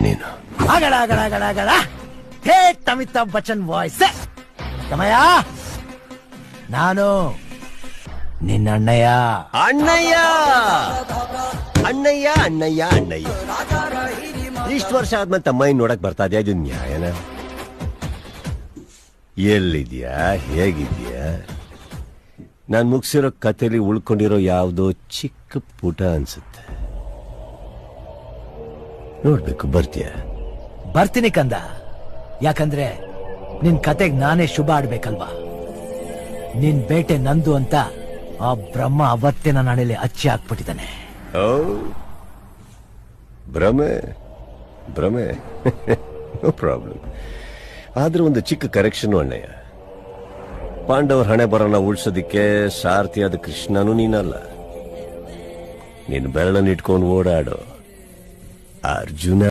ನೀನು. ಆಗಡ ಆಗಡ ಆಗಡ ಆಗಡ ಥೇಟ್ ಅಮಿತಾಬ್ ಬಚ್ಚನ್ ವಾಯ್ಸ್. ಸಮಯ ನಾನು ನಿನ್ನ ಅಣ್ಣಯ್ಯ. ಅಣ್ಣಯ್ಯ ಅಣ್ಣಯ್ಯ ಅಣ್ಣಯ್ಯ ಅಣ್ಣಯ್ಯ. ಇಷ್ಟು ವರ್ಷ ಆದ್ಮೇಲೆ ತಮ್ಮಯ್ಯ ನೋಡಕ್ ಬರ್ತಾ ಇದೆಯಾ? ಇದು ನ್ಯಾಯನ? ಎಲ್ಲಿದ್ಯಾ? ಹೇಗಿದ್ಯಾ? ನಾನ್ ಮುಗಿಸಿರೋ ಕಥೆಲಿ ಉಳ್ಕೊಂಡಿರೋ ಯಾವುದೋ ಚಿಕ್ಕ ಪುಟ ಅನ್ಸುತ್ತೆ. ನೋಡ್ಬೇಕು, ಬರ್ತೀಯ? ಬರ್ತೀನಿ ಕಂದ. ಯಾಕಂದ್ರೆ ನಿನ್ ಕತೆಗ್ ನಾನೇ ಶುಭ ಆಡ್ಬೇಕಲ್ವಾ? ನಿನ್ ಬೇಟೆ ನಂದು ಅಂತ ಆ ಬ್ರಹ್ಮ ಅವತ್ತಿನ ನಾಳೆಯಲ್ಲಿ ಅಚ್ಚಿ ಹಾಕ್ಬಿಟ್ಟಿದ್ದಾನೆ. ಓ, ಭ್ರಮೆ ಭ್ರಮೆ. No problem. ಆದ್ರೆ ಒಂದು ಚಿಕ್ಕ ಕರೆಕ್ಷನ್ ಅಣ್ಣಯ್ಯ. ಪಾಂಡವರ ಹಣೆ ಬರೋಣ ಉಳ್ಸೋದಿಕ್ಕೆ ಸಾರಥಿಯಾದ ಕೃಷ್ಣನೂ ನೀನಲ್ಲ. ನೀನು ಬೆರಳನ್ನಿಟ್ಕೊಂಡು ಓಡಾಡೋ ಅರ್ಜುನ.